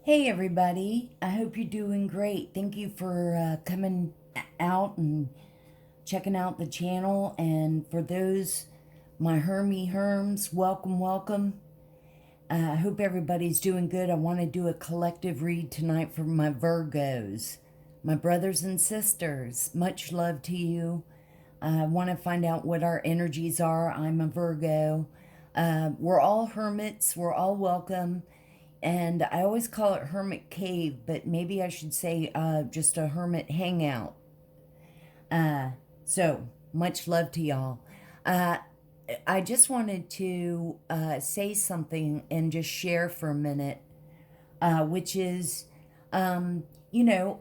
Hey everybody, I hope you're doing great. Thank you for coming out and checking out the channel. And for those, my Herms, welcome, welcome. I hope everybody's doing good. I want to do a collective read tonight for my Virgos, my brothers and sisters. Much love to you. I want to find out what our energies are. I'm a Virgo. We're all hermits, we're all welcome. And I always call it Hermit Cave, but maybe I should say just a hermit hangout. So, much love to y'all. I just wanted to say something and just share for a minute, which is, you know,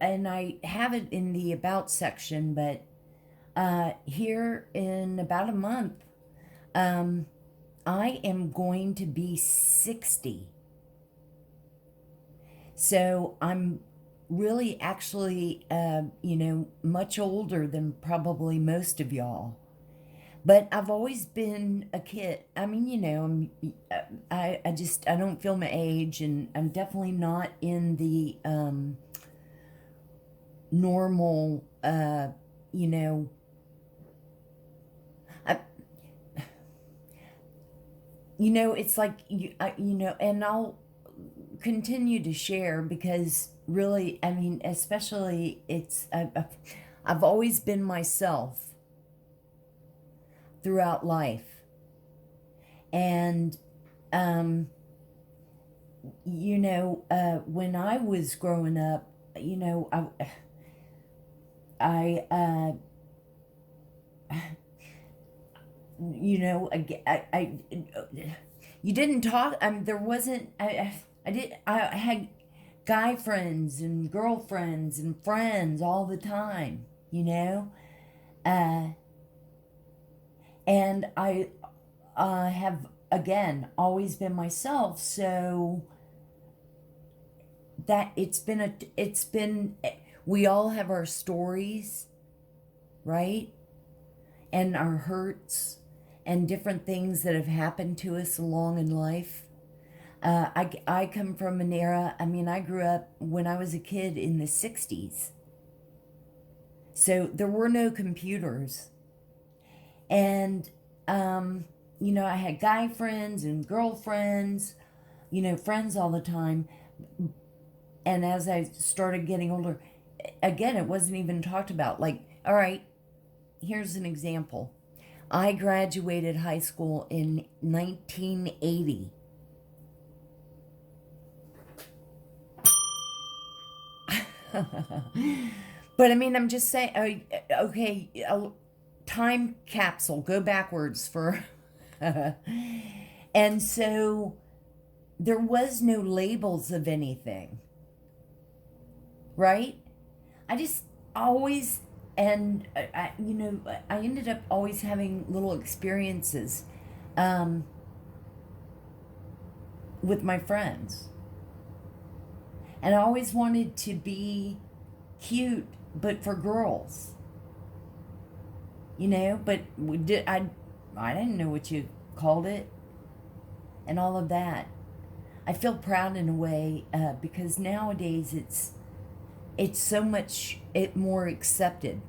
and I have it in the About section, but here in about a month, I am going to be 60. So I'm really actually, much older than probably most of y'all. But I've always been a kid. I mean, I don't feel my age, and I'm definitely not in the normal, you know, I, it's like, and I'll continue to share because really, I mean, especially I've always been myself throughout life. And, when I was growing up, you didn't talk. There wasn't. I had guy friends and girlfriends and friends all the time. And I have again always been myself. So that it's been. We all have our stories, right? And our hurts and different things that have happened to us along in life. I come from an era, I grew up when I was a kid in the 60s. So there were no computers. And, I had guy friends and girlfriends, friends all the time. And as I started getting older, again, it wasn't even talked about. Like, all right, here's an example. I graduated high school in 1980. But I'm just saying, okay, time capsule, go backwards for. And so there was no labels of anything, right? I just always, and I ended up always having little experiences with my friends. And I always wanted to be cute, but for girls. But I didn't know what you called it and all of that. I feel proud in a way because nowadays it's so much more accepted.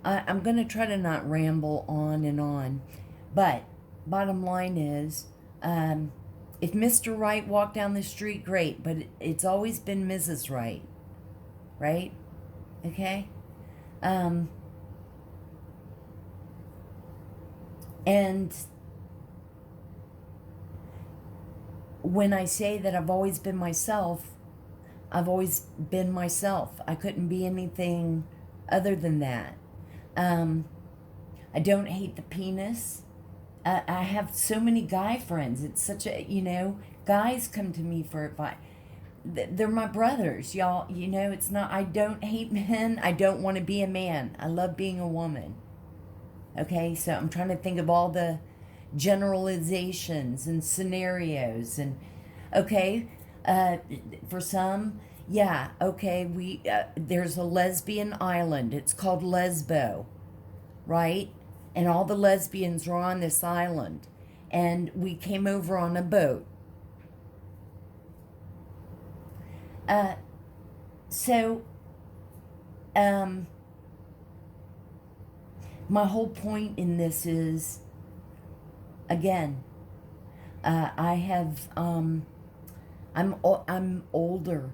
I'm going to try to not ramble on and on, but bottom line is, if Mr. Right walked down the street, great, but it's always been Mrs. Right, right? Okay? And when I say that I've always been myself, I've always been myself. I couldn't be anything other than that. I don't hate the penis. I have so many guy friends. It's such a, guys come to me for advice. They're my brothers, y'all. It's not, I don't hate men. I don't want to be a man. I love being a woman. Okay, so I'm trying to think of all the generalizations and scenarios. And, okay, for some, yeah, okay, there's a lesbian island. It's called Lesbo, right? And all the lesbians are on this island. And we came over on a boat. So, um, my whole point in this is, again, I have, I'm older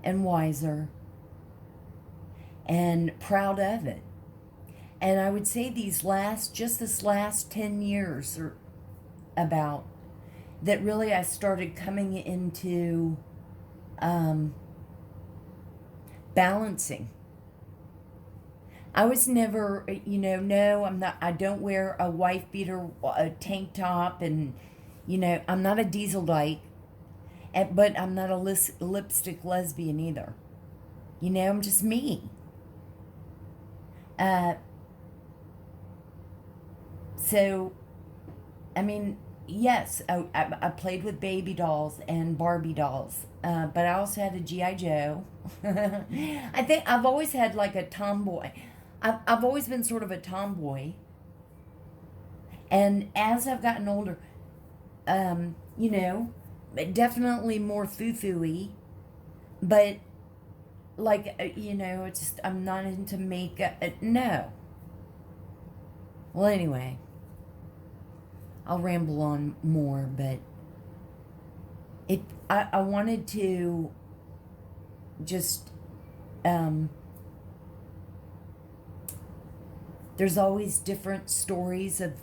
and wiser and proud of it. And I would say this last 10 years or about, that really I started coming into balancing. I was never, no, I'm not, I don't wear a wife beater, a tank top, and, I'm not a diesel dyke, but I'm not a lipstick lesbian either. I'm just me. So, I mean, yes, I played with baby dolls and Barbie dolls, but I also had a G.I. Joe. I think I've always had like a tomboy. I've always been sort of a tomboy. And as I've gotten older, definitely more foo-foo-y, but like, it's just, I'm not into makeup. No. Well, anyway, I'll ramble on more, but I wanted to just, there's always different stories of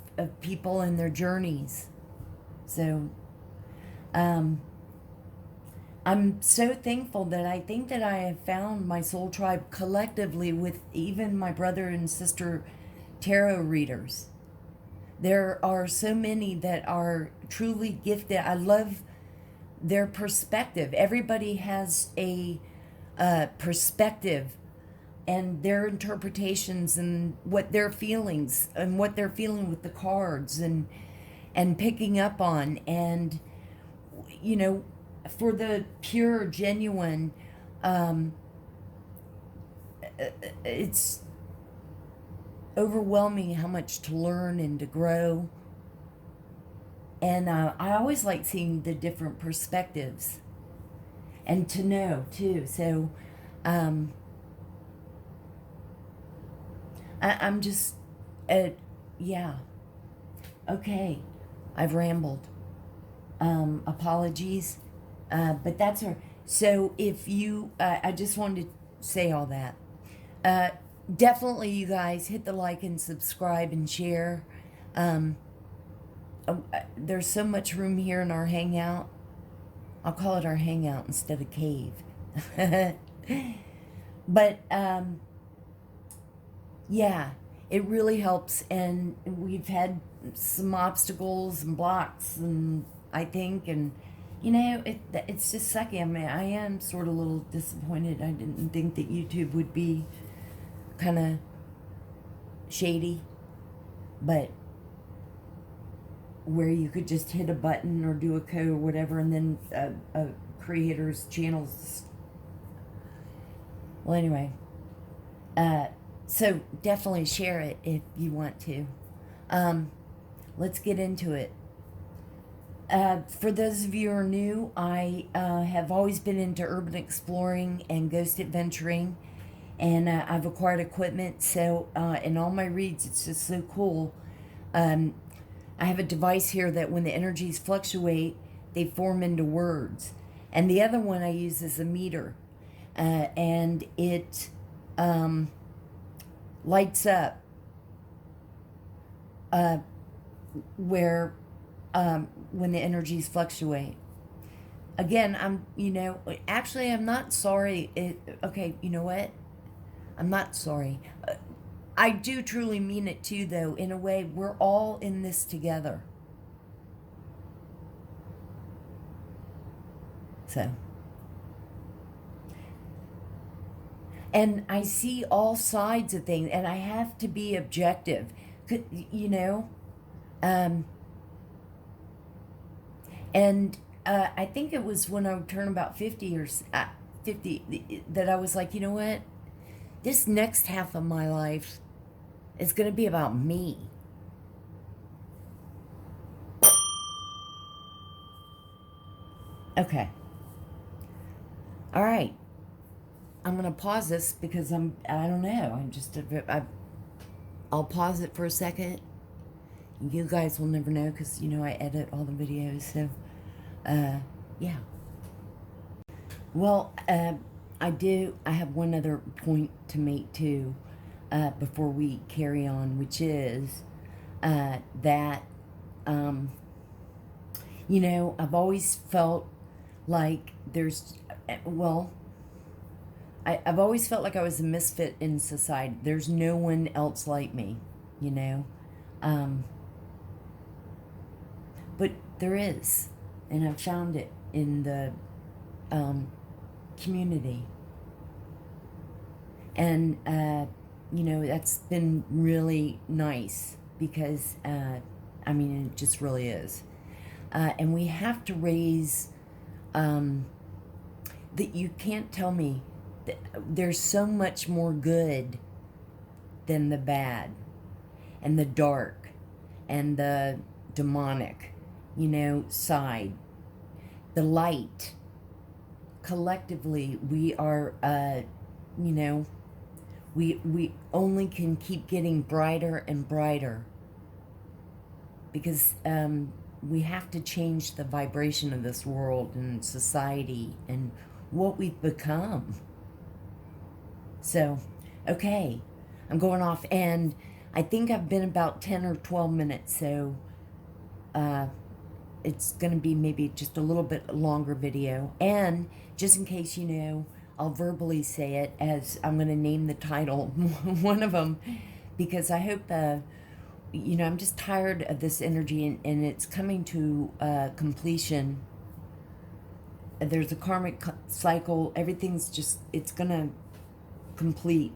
people and their journeys. So, I'm so thankful that I think that I have found my soul tribe collectively with even my brother and sister tarot readers. There are so many that are truly gifted. I love their perspective. Everybody has a perspective and their interpretations and what their feelings and what they're feeling with the cards and picking up on. And, for the pure, genuine, it's overwhelming how much to learn and to grow. And I always like seeing the different perspectives and to know too. So I'm just, yeah. Okay, I've rambled. Apologies. But that's her. So if you, I just wanted to say all that. Definitely, you guys, hit the like and subscribe and share. There's so much room here in our hangout. I'll call it our hangout instead of cave. But, yeah, it really helps. And we've had some obstacles and blocks, and I think, and it's just sucky. I mean, I am sort of a little disappointed. I didn't think that YouTube would be kind of shady, but where you could just hit a button or do a code or whatever, and then a creator's channels. Well, anyway, so definitely share it if you want to. Let's get into it. For those of you who are new, I have always been into urban exploring and ghost adventuring, and I've acquired equipment, so in all my reads, it's just so cool. I have a device here that when the energies fluctuate, they form into words. And the other one I use is a meter, and it lights up where when the energies fluctuate. Again, I'm not sorry. Okay, you know what? I'm not sorry. I do truly mean it too, though. In a way, we're all in this together. So. And I see all sides of things, and I have to be objective. And I think it was when I turned about 50 or 50 that I was like, you know what? This next half of my life is going to be about me. Okay. All right. I'm going to pause this because I don't know. I'll pause it for a second. You guys will never know because, you know, I edit all the videos. So, yeah. Well, I have one other point to make too, before we carry on, which is, that, you know, I've always felt like I've always felt like I was a misfit in society. There's no one else like me, you know? But there is, and I've found it in the community. And, you know, that's been really nice because, I mean, it just really is. And we have to raise, that you can't tell me that there's so much more good than the bad and the dark and the demonic, you know, side. The light. Collectively, we are, you know, we only can keep getting brighter and brighter because we have to change the vibration of this world and society and what we've become. So, okay, I'm going off, and I think I've been about 10 or 12 minutes, so it's going to be maybe just a little bit longer video. And just in case you know, I'll verbally say it as I'm going to name the title, one of them, because I hope, you know, I'm just tired of this energy, and it's coming to completion. There's a karmic cycle. Everything's just, it's going to complete.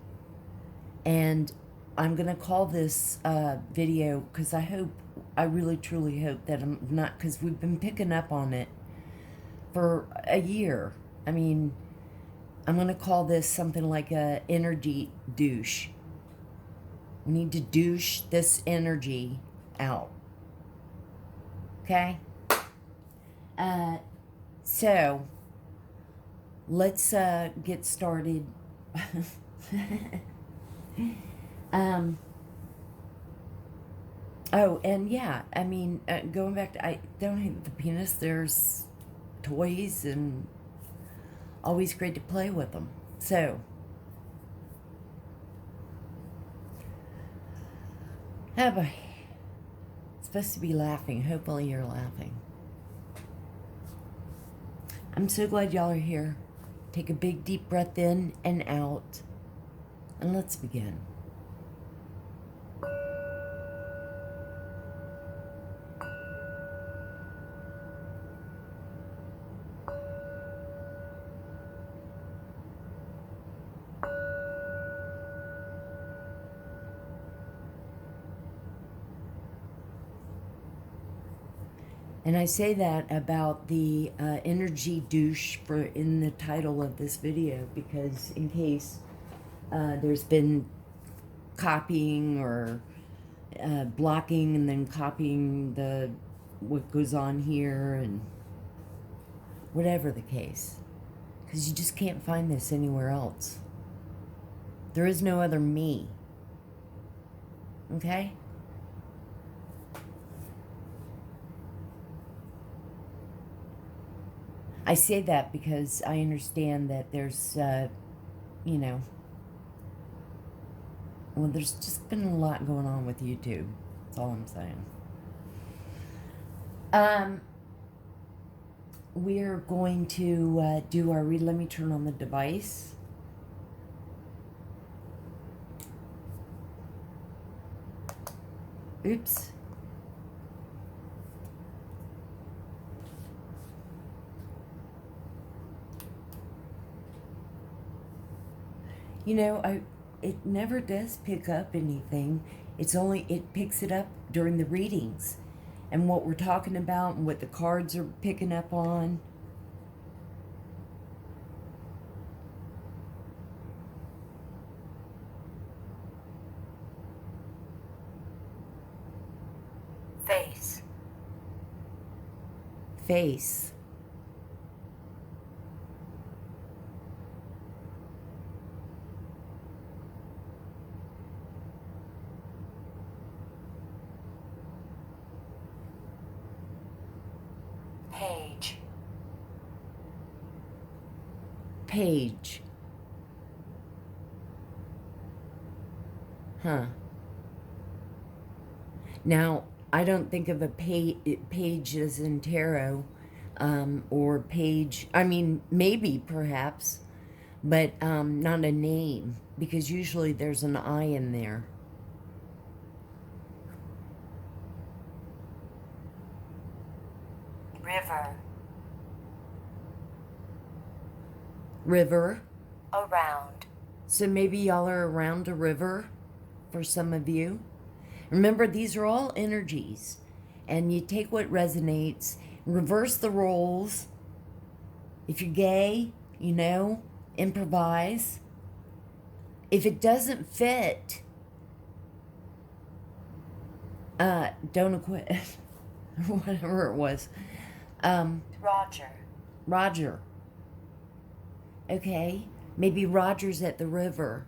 And I'm going to call this video, because I really truly hope that I'm not, because we've been picking up on it for a year. I mean, I'm going to call this something like a energy douche. We need to douche this energy out. Okay? So, let's get started. Oh, and yeah, I mean, going back to, I don't hate the penis, there's toys and always great to play with them. So, oh boy, it's supposed to be laughing. Hopefully you're laughing. I'm so glad y'all are here. Take a big deep breath in and out, and let's begin. And I say that about the energy douche in the title of this video because in case there's been copying or blocking and then copying what goes on here and whatever the case. Because you just can't find this anywhere else. There is no other me. Okay? I say that because I understand that there's, you know, well, there's just been a lot going on with YouTube. That's all I'm saying. We're going to do our read. Let me turn on the device. Oops. You know, it never does pick up anything. It picks it up during the readings and what we're talking about and what the cards are picking up on. Face. Page. Huh. Now, I don't think of a page as in tarot, or page, I mean, maybe, perhaps, but not a name, because usually there's an I in there. River. River. Around. So maybe y'all are around a river for some of you. Remember, these are all energies, and you take what resonates, reverse the roles. If you're gay, you know, improvise. If it doesn't fit, don't quit. Whatever it was. Roger. Roger. Okay, maybe Roger's at the river.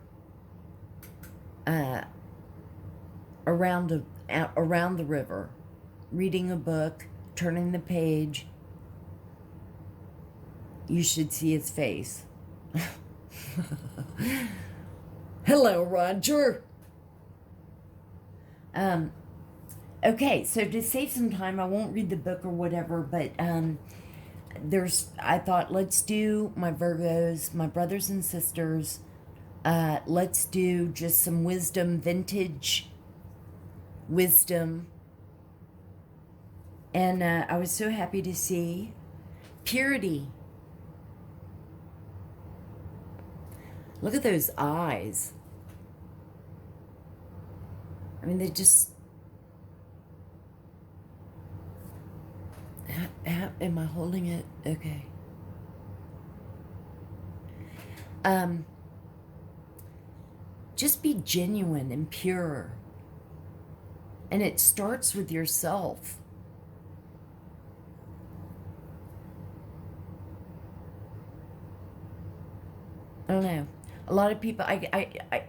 Around the river, reading a book, turning the page. You should see his face. Hello, Roger. Okay, so to save some time, I won't read the book or whatever, but I thought, let's do my Virgos, my brothers and sisters. Let's do just some wisdom, vintage wisdom. And I was so happy to see purity. Look at those eyes. I mean, they just... Am I holding it? Okay. Just be genuine and pure. And it starts with yourself. I don't know. A lot of people,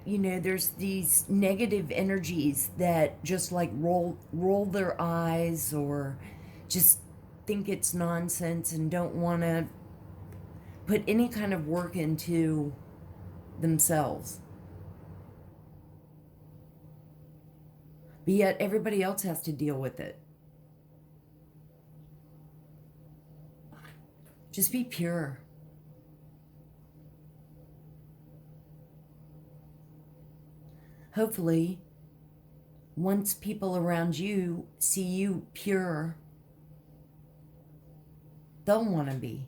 you know, there's these negative energies that just like roll their eyes or just think it's nonsense and don't want to put any kind of work into themselves. But yet everybody else has to deal with it. Just be pure. Hopefully, once people around you see you pure, they'll want to be.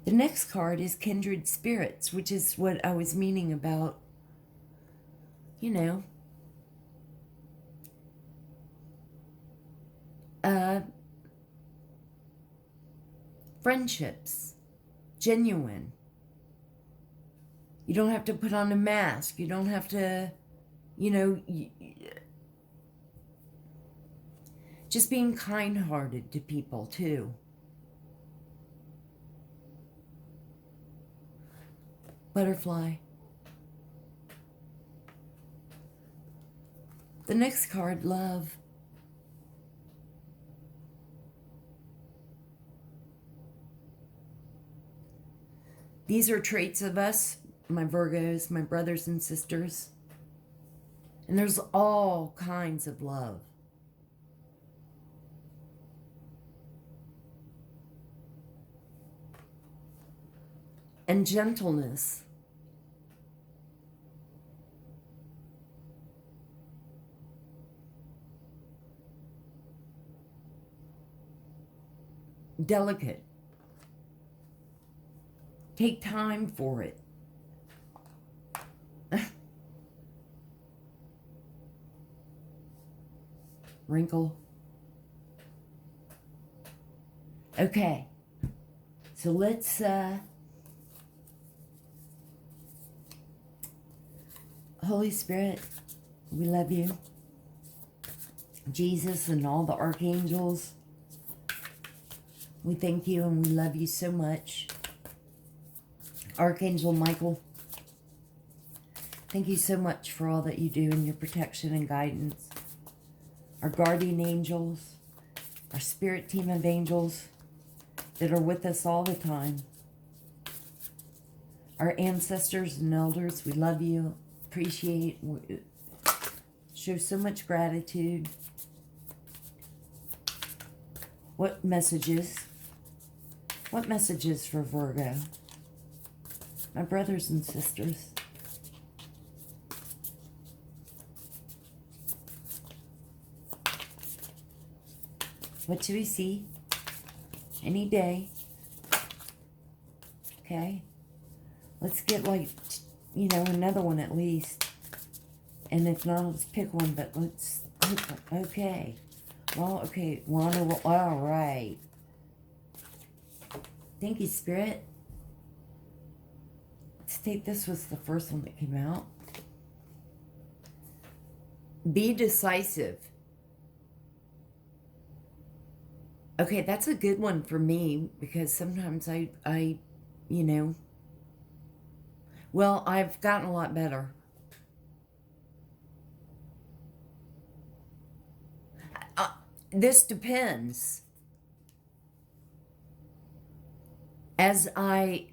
The next card is Kindred Spirits, which is what I was meaning about, you know, friendships, genuine. You don't have to put on a mask. You don't have to, you know, just being kind-hearted to people, too. Butterfly. The next card, Love. These are traits of us, my Virgos, my brothers and sisters. And there's all kinds of love. And gentleness. Delicate. Take time for it. Wrinkle. Okay. So let's Holy Spirit, we love you. Jesus and all the archangels, we thank you and we love you so much. Archangel Michael, thank you so much for all that you do and your protection and guidance. Our guardian angels, our spirit team of angels that are with us all the time, our ancestors and elders, we love you, appreciate, show so much gratitude. What messages? What messages for Virgo? My brothers and sisters. What do we see? Any day. Okay. Let's get like, another one at least. And if not, let's pick one, but let's, okay. Well, okay, we're on a roll. All right. Thank you, Spirit. Let's take, this was the first one that came out. Be decisive. Okay, that's a good one for me because sometimes I well, I've gotten a lot better. This depends. As I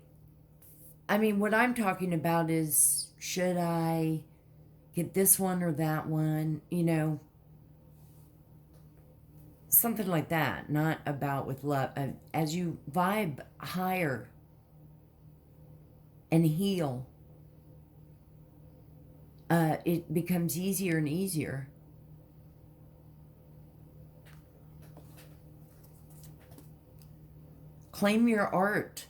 mean, what I'm talking about is, should I get this one or that one, something like that, not about with love. As you vibe higher and heal, it becomes easier and easier. Claim your art.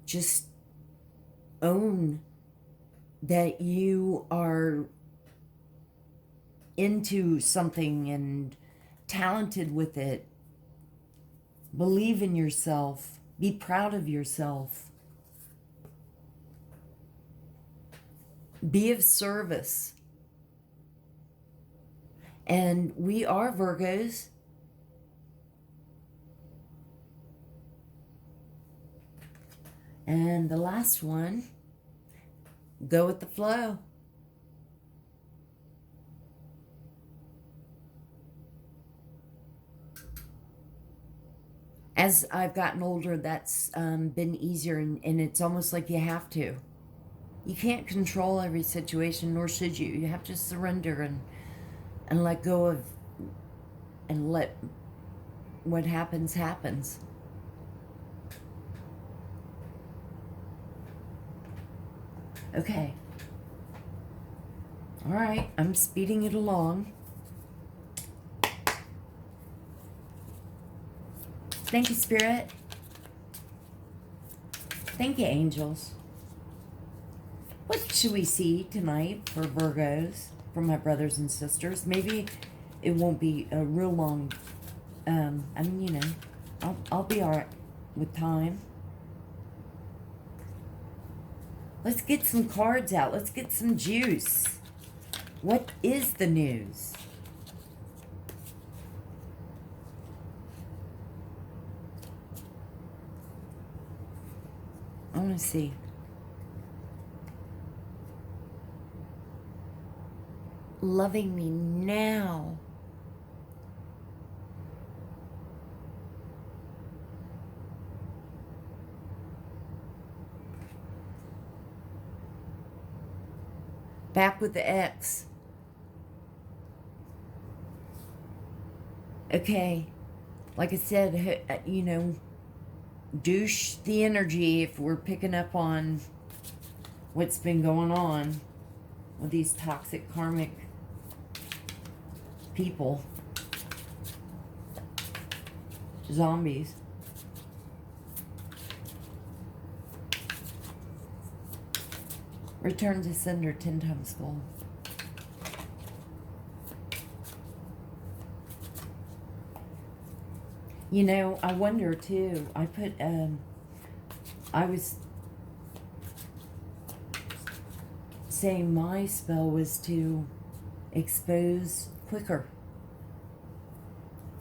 Just own that you are into something and talented with it. Believe in yourself. Be proud of yourself. Be of service. And we are Virgos. And the last one, go with the flow. As I've gotten older, that's been easier, and it's almost like you have to. You can't control every situation, nor should you. You have to surrender and let go of, and let what happens, happens. Okay. All right, I'm speeding it along. Thank you, Spirit. Thank you, angels. What should we see tonight for Virgos, for my brothers and sisters? Maybe it won't be a real long, I'll be all right with time. Let's get some cards out. Let's get some juice. What is the news? I want to see. Loving me now. Back with the X. Okay. Like I said, douche the energy if we're picking up on what's been going on with these toxic karmic people. Zombies. Return to sender 10 times full. I wonder too, I was saying my spell was to expose quicker,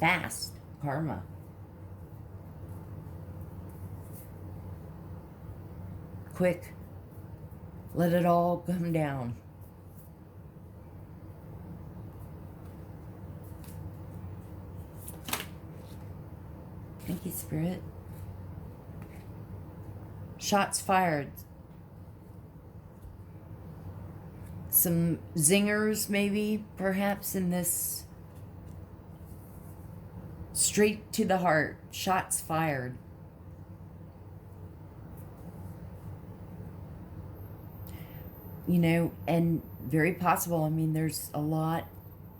fast karma. Quick. Let it all come down. Thank you, Spirit. Shots fired. Some zingers, maybe, perhaps, in this. Straight to the heart. Shots fired. You know, and very possible. I mean, there's a lot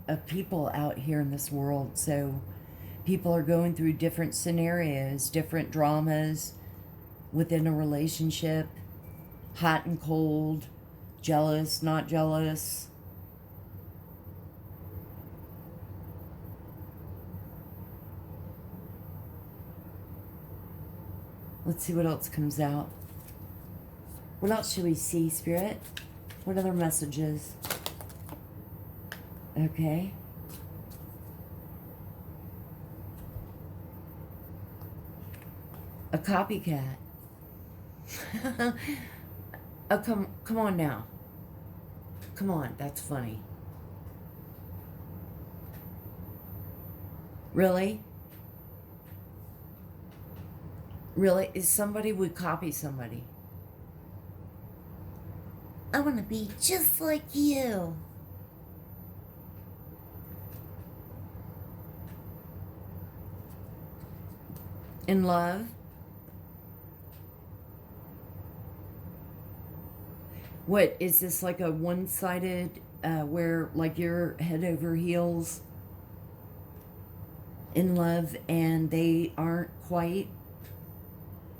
of people out here in this world, so people are going through different scenarios, different dramas within a relationship, hot and cold, jealous, not jealous. Let's see what else comes out. What else should we see, Spirit? What other messages? Okay. A copycat. Oh, come on now. Come on, that's funny. Really? Really? Is somebody would copy somebody? I want to be just like you. In love? What, is this like a one-sided, where like you're head over heels in love and they aren't quite?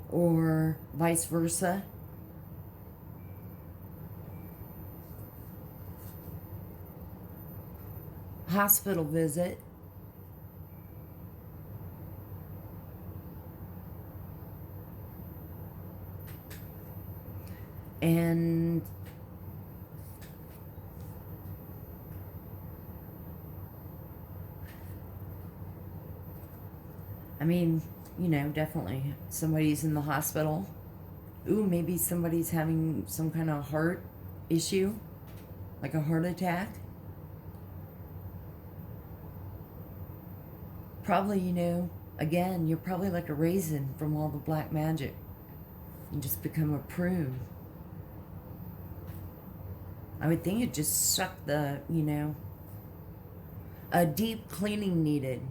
Or vice versa? Hospital visit. And I mean, you know, definitely somebody's in the hospital. Ooh, maybe somebody's having some kind of heart issue, like a heart attack. Probably, you know, again, you're probably like a raisin from all the black magic. You just become a prune. I would think it just suck the, you know, a deep cleaning needed.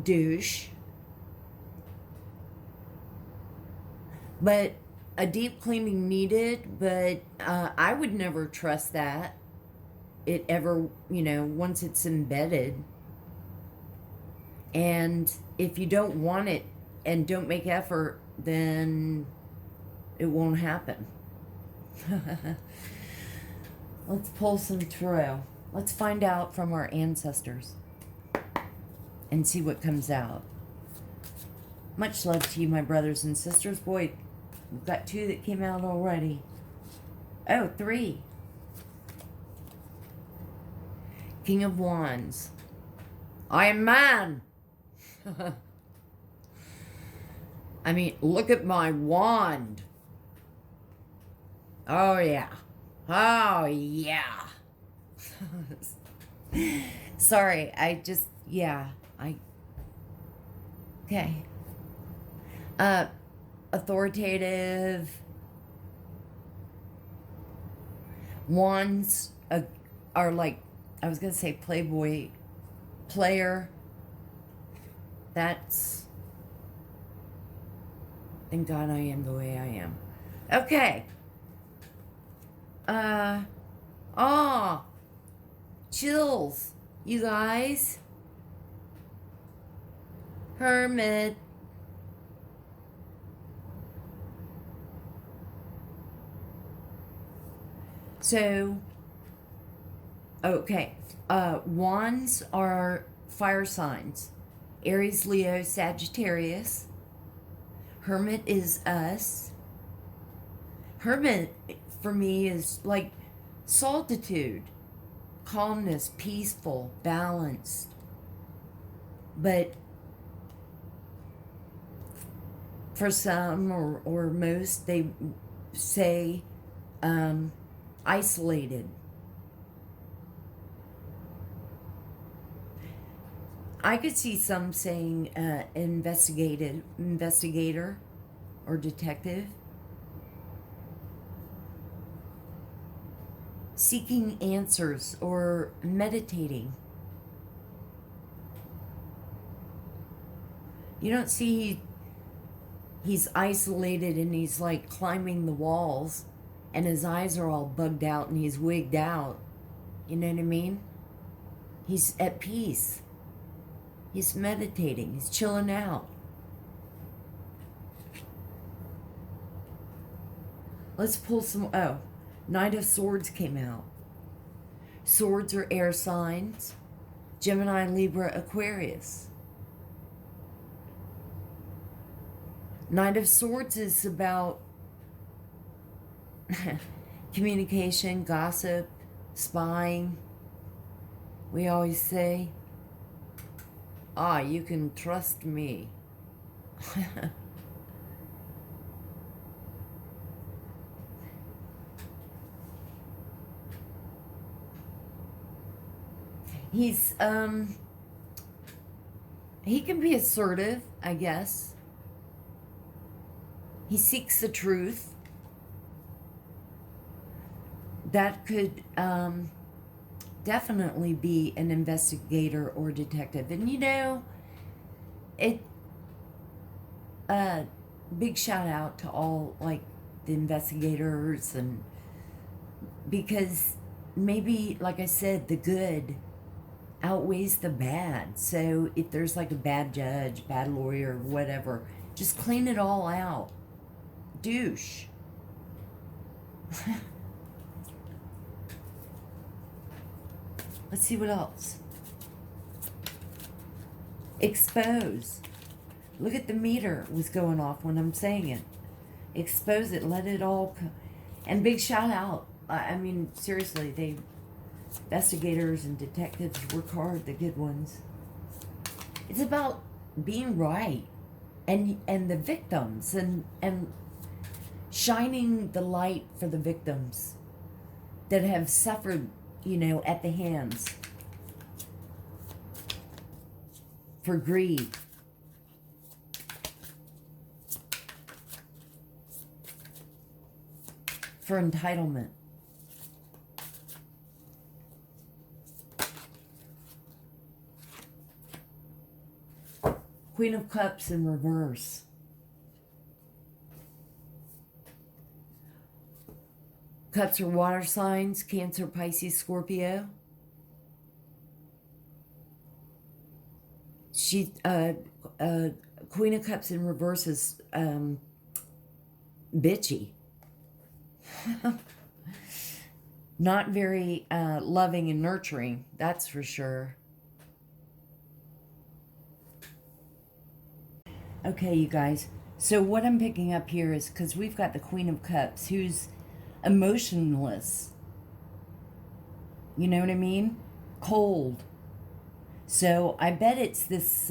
Douche. But a deep cleaning needed, but I would never trust that. It ever, you know, once it's embedded. And if you don't want it and don't make effort, then it won't happen. Let's pull some tarot. Let's find out from our ancestors and see what comes out. Much love to you, my brothers and sisters. Boy, we've got 2 that came out already. Oh, 3. King of Wands. I am man. I mean, look at my wand. Oh, yeah. Oh, yeah. Sorry, I just, yeah. Okay. Authoritative. Wands are like, I was going to say playboy, player. That's, thank God I am the way I am. Okay. Chills, you guys. Hermit. So, okay. Wands are fire signs. Aries, Leo, Sagittarius. Hermit is us. Hermit, for me, is like solitude, calmness, peaceful, balanced. But for some or most, they say isolated. I could see some saying investigator or detective. Seeking answers or meditating. You don't see he's isolated and he's like climbing the walls and his eyes are all bugged out and he's wigged out. You know what I mean? He's at peace. He's meditating. He's chilling out. Let's pull some... Oh, Knight of Swords came out. Swords are air signs. Gemini, Libra, Aquarius. Knight of Swords is about communication, gossip, spying. We always say, you can trust me. He's, he can be assertive, I guess. He seeks the truth. That could definitely be an investigator or detective. And you know, big shout out to all like the investigators, and because maybe, like I said, the good outweighs the bad. So if there's like a bad judge, bad lawyer, whatever, just clean it all out. Douche. Let's see what else. Expose. Look at the meter was going off when I'm saying it. Expose it. Let it all... And big shout out. I mean, seriously, investigators and detectives work hard, the good ones. It's about being right. And the victims. And shining the light for the victims that have suffered, you know, at the hands for greed. For entitlement. Queen of Cups in reverse. Cups are water signs, Cancer, Pisces, Scorpio. Queen of Cups in reverse is bitchy. Not very loving and nurturing, that's for sure. Okay, you guys. So what I'm picking up here is because we've got the Queen of Cups, who's emotionless. You know what I mean? Cold. So I bet it's this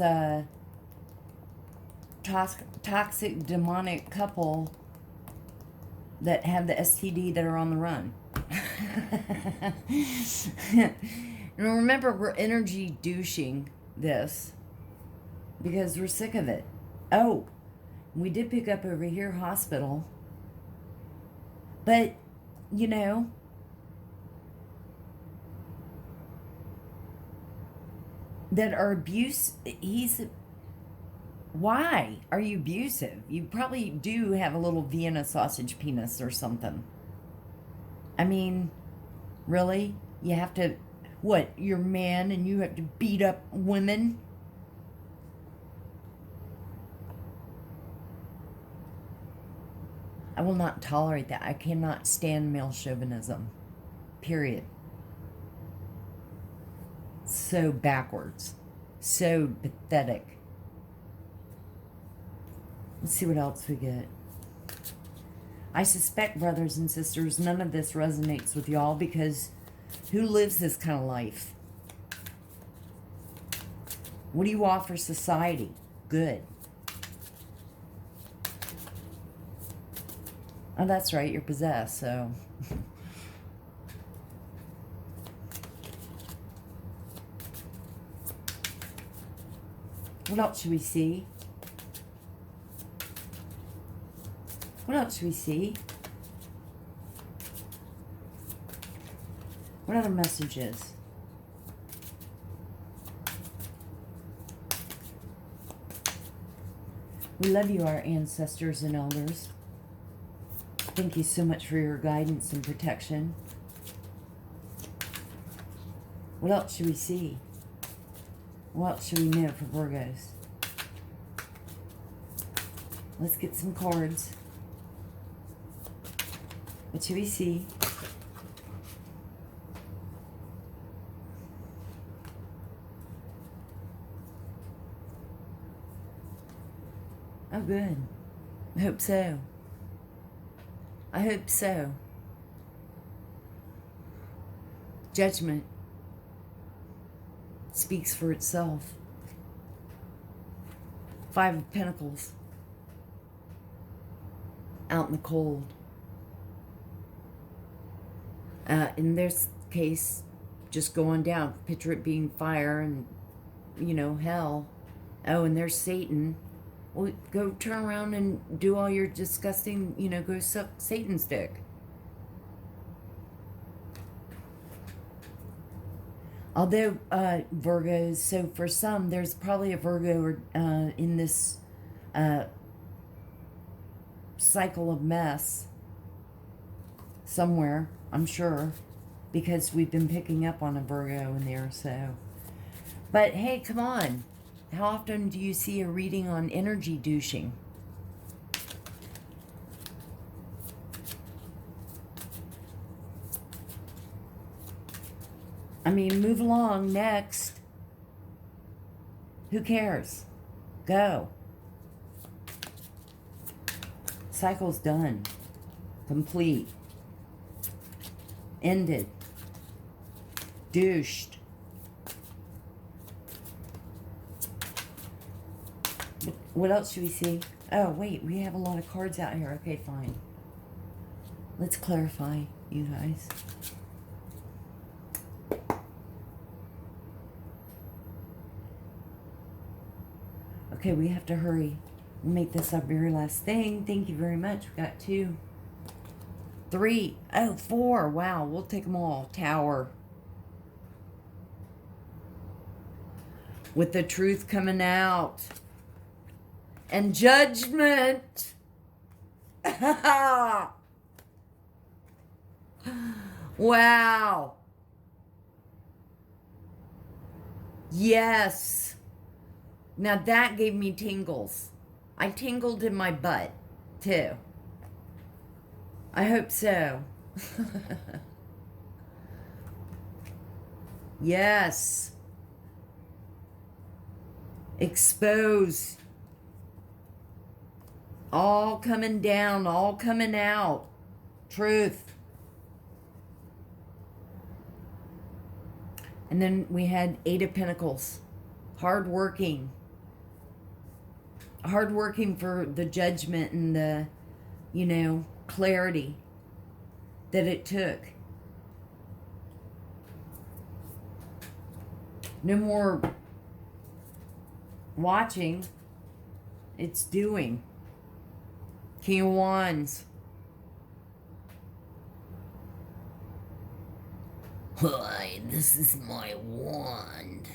toxic, demonic couple that have the STD that are on the run. And remember, we're energy douching this because we're sick of it. Oh, we did pick up over here hospital. But, you know, that are why are you abusive? You probably do have a little Vienna sausage penis or something. I mean, really? You have to, what, you're a man and you have to beat up women? I will not tolerate that. I cannot stand male chauvinism. Period. So backwards. So pathetic. Let's see what else we get. I suspect, brothers and sisters, none of this resonates with y'all because who lives this kind of life? What do you offer society? Good. Oh, that's right, you're possessed, so... What else should we see? What else should we see? What other messages? We love you, our ancestors and elders. Thank you so much for your guidance and protection. What else should we see? What else should we know for Virgos? Let's get some cards. What should we see? Oh, good. I hope so. I hope so. Judgment speaks for itself. 5 of Pentacles. Out in the cold. In this case, just go on down. Picture it being fire and, you know, hell. Oh, and there's Satan. Well, go turn around and do all your disgusting, you know, go suck Satan's dick. Although, Virgos, so for some, there's probably a Virgo in this cycle of mess somewhere, I'm sure, because we've been picking up on a Virgo in there, so. But hey, come on. How often do you see a reading on energy douching? I mean, move along. Next. Who cares? Go. Cycle's done. Complete. Ended. Douched. What else should we see? Oh, wait, we have a lot of cards out here. Okay, fine. Let's clarify, you guys. Okay, we have to hurry. We'll make this our very last thing. Thank you very much. We got 2, 3, oh, 4. Wow, we'll take them all. Tower. With the truth coming out. And judgment. Wow. Yes. Now that gave me tingles. I tingled in my butt, too. I hope so. Yes. Expose. All coming down, all coming out. Truth. And then we had 8 of Pentacles. Hardworking. Hardworking for the judgment and the, you know, clarity that it took. No more watching. It's doing. King of Wands. Hi, this is my wand.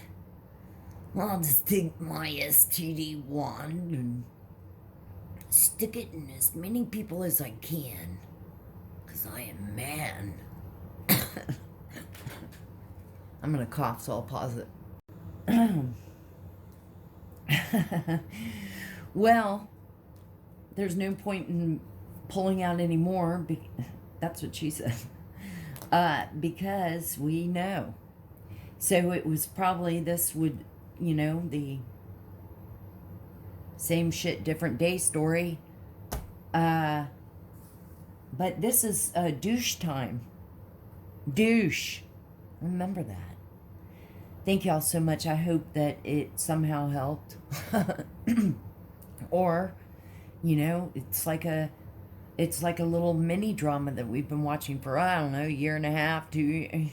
I'll just take my STD wand and stick it in as many people as I can. Because I am man. I'm going to cough, so I'll pause it. Well, there's no point in pulling out anymore. That's what she said. Because we know. So it was probably, this would, you know, the same shit, different day story. But this is douche time. Douche. Remember that. Thank y'all so much. I hope that it somehow helped. Or, you know, it's like a little mini drama that we've been watching for, I don't know, 1.5 years, 2 years.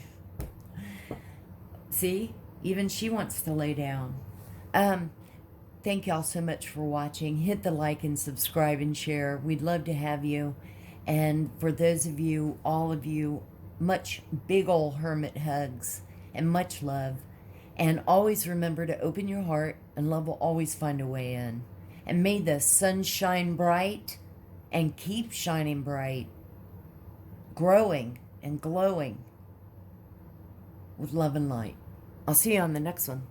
See? Even she wants to lay down. thank y'all so much for watching. Hit the like and subscribe and share. We'd love to have you. And for those of you, all of you, much big ol' hermit hugs and much love. And always remember to open your heart, and love will always find a way in. And may the sun shine bright and keep shining bright, growing and glowing with love and light. I'll see you on the next one.